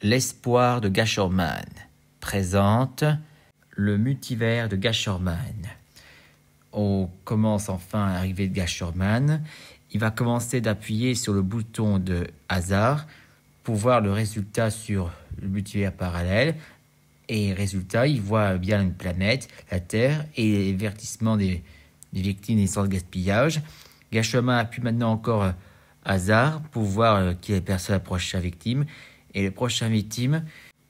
L'espoir de Gasherman présente le multivers de Gasherman. On commence enfin à l'arrivée de Gasherman. Il va commencer d'appuyer sur le bouton de hasard pour voir le résultat sur le multivers parallèle. Et résultat, il voit bien une planète, la Terre, et les vertissements des victimes et sans gaspillage. Gasherman appuie maintenant encore hasard pour voir qui est la prochaine victime. Et la prochaine victime,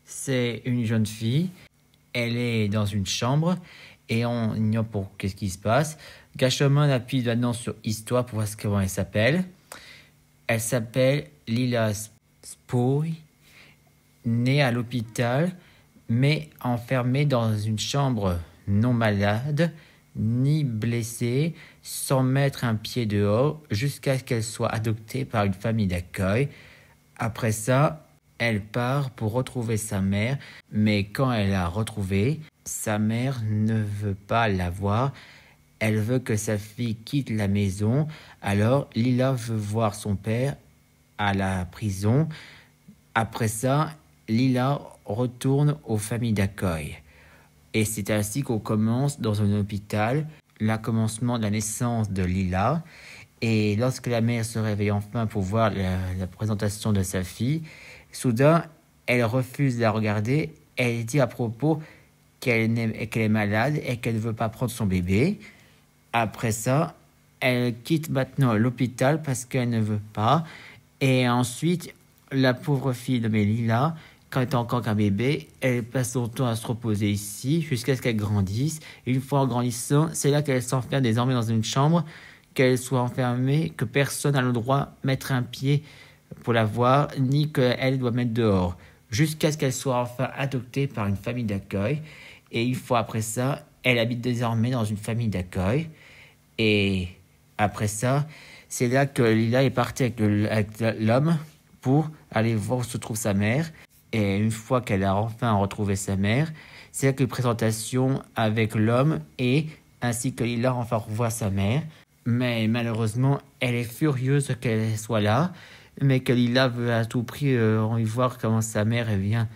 c'est une jeune fille. Elle est dans une chambre et on ignore pour qu'est-ce qui se passe. Gasherman appuie maintenant sur Histoire pour voir comment elle s'appelle. Elle s'appelle Lila Spoy, née à l'hôpital, mais enfermée dans une chambre non malade, ni blessée, sans mettre un pied dehors, jusqu'à ce qu'elle soit adoptée par une famille d'accueil. Après ça, elle part pour retrouver sa mère, mais quand elle l'a retrouvée, sa mère ne veut pas la voir. Elle veut que sa fille quitte la maison. Alors, Lila veut voir son père à la prison. Après ça, Lila retourne aux familles d'accueil. Et c'est ainsi qu'on commence dans un hôpital, le commencement de la naissance de Lila. Et lorsque la mère se réveille enfin pour voir la présentation de sa fille, soudain, elle refuse de la regarder. Elle dit à propos qu'elle est malade et qu'elle ne veut pas prendre son bébé. Après ça, elle quitte maintenant l'hôpital parce qu'elle ne veut pas. Et ensuite, la pauvre fille de Lila, quand elle est encore qu'un bébé, elle passe son temps à se reposer ici jusqu'à ce qu'elle grandisse. Et une fois en grandissant, c'est là qu'elle s'enferme désormais dans une chambre, qu'elle soit enfermée, que personne n'a le droit de mettre un pied pour la voir, ni qu'elle doit mettre dehors, jusqu'à ce qu'elle soit enfin adoptée par une famille d'accueil. Et une fois après ça, elle habite désormais dans une famille d'accueil. Et après ça, c'est là que Lila est partie avec l'homme pour aller voir où se trouve sa mère. Et une fois qu'elle a enfin retrouvé sa mère, c'est là que la présentation avec l'homme et ainsi que Lila enfin revoit sa mère. Mais malheureusement, elle est furieuse qu'elle soit là, mais que Lila veut à tout prix y voir comment sa mère vient,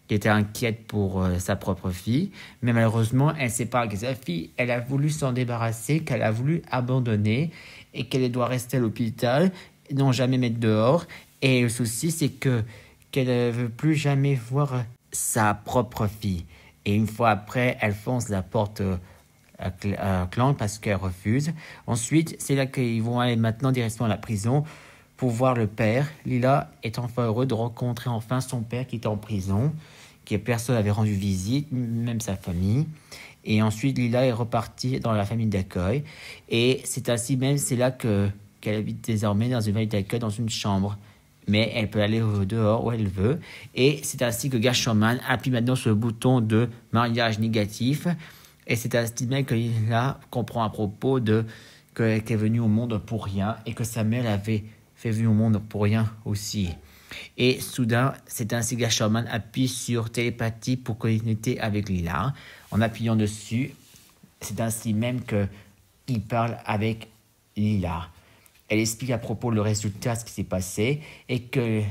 qui était inquiète pour sa propre fille. Mais malheureusement, elle ne sait pas que sa fille, elle a voulu s'en débarrasser, qu'elle a voulu abandonner et qu'elle doit rester à l'hôpital, non jamais mettre dehors. Et le souci, c'est qu'elle ne veut plus jamais voir sa propre fille. Et une fois après, elle fonce la porte à Clan parce qu'elle refuse. Ensuite, c'est là qu'ils vont aller maintenant directement à la prison pour voir le père. Lila est enfin heureux de rencontrer enfin son père qui est en prison, que personne n'avait rendu visite, même sa famille. Et ensuite, Lila est repartie dans la famille d'accueil. Et c'est ainsi même, c'est là qu'elle habite désormais dans une famille d'accueil, dans une chambre. Mais elle peut aller dehors où elle veut. Et c'est ainsi que Gasherman appuie maintenant sur le bouton de mariage négatif. Et c'est ainsi même que Lila comprend à propos qu'elle est venue au monde pour rien et que sa mère l'avait fait venir au monde pour rien aussi. Et soudain, c'est ainsi que Gasherman appuie sur télépathie pour connecter avec Lila. En appuyant dessus, c'est ainsi même qu'il parle avec Lila. Elle explique à propos le résultat, ce qui s'est passé, et que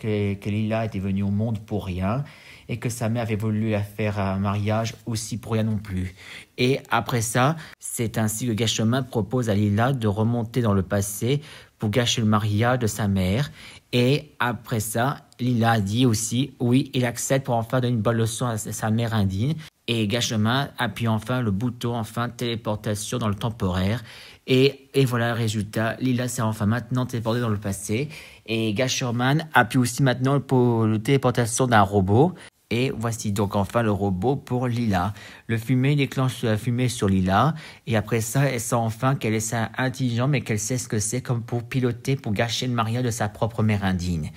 Lila était venue au monde pour rien, et que sa mère avait voulu la faire un mariage aussi pour rien non plus. Et après ça, c'est ainsi que Gasherman propose à Lila de remonter dans le passé pour gâcher le mariage de sa mère. Et après ça, Lila dit aussi, oui, il accepte pour enfin donner une bonne leçon à sa mère indigne. Et Gasherman appuie enfin le bouton, enfin, téléportation dans le temporaire. Et voilà le résultat. Lila s'est enfin maintenant téléportée dans le passé. Et Gasherman appuie aussi maintenant pour la téléportation d'un robot. Et voici donc enfin le robot pour Lila. Le fumée déclenche la fumée sur Lila. Et après ça, elle sent enfin qu'elle est intelligente, mais qu'elle sait ce que c'est comme pour piloter, pour gâcher le mariage de sa propre mère indigne.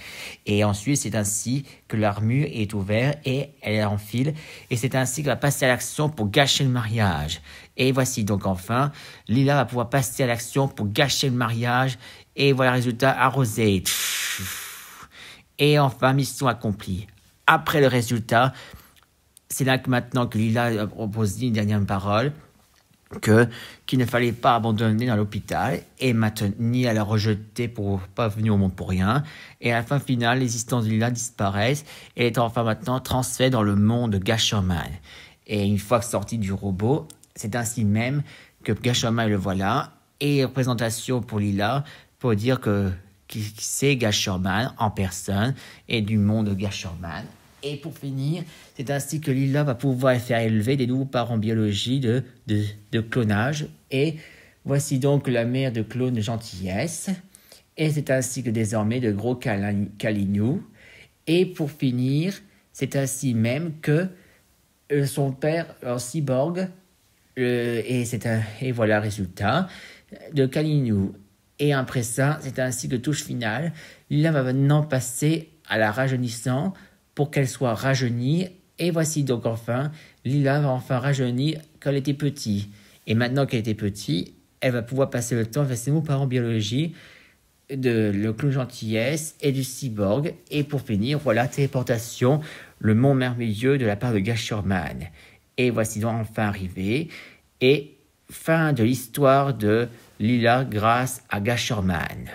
Et ensuite, c'est ainsi que l'armure est ouverte et elle enfile. Et c'est ainsi qu'elle va passer à l'action pour gâcher le mariage. Et voici donc enfin, Lila va pouvoir passer à l'action pour gâcher le mariage. Et voilà le résultat arrosé. Et enfin, mission accomplie. Après le résultat, c'est là que maintenant que Lila propose une dernière parole. qu'il ne fallait pas abandonner dans l'hôpital et ni à la rejeter pour pas venir au monde pour rien. Et à la fin finale, l'existence de Lila disparaît et est enfin maintenant transférée dans le monde de Gasherman. Et une fois sorti du robot, c'est ainsi même que Gasherman le voilà et représentation pour Lila pour dire que c'est Gasherman en personne et du monde de Gasherman. Et pour finir, c'est ainsi que Lila va pouvoir faire élever des nouveaux parents biologiques de clonage. Et voici donc la mère de clone de gentillesse. Et c'est ainsi que désormais de gros Kalinou. Et pour finir, c'est ainsi même que son père, en cyborg, et voilà le résultat de Kalinou. Et après ça, c'est ainsi que touche finale. Lila va maintenant passer à la rajeunissant pour qu'elle soit rajeunie. Et voici donc enfin, Lila va enfin rajeunir quand elle était petite. Et maintenant qu'elle était petite, elle va pouvoir passer le temps avec ses nouveaux parents biologiques, de le clone gentillesse et du cyborg. Et pour finir, voilà, téléportation, le monde merveilleux de la part de Gasherman. Et voici donc enfin arrivé. Et fin de l'histoire de Lila grâce à Gasherman.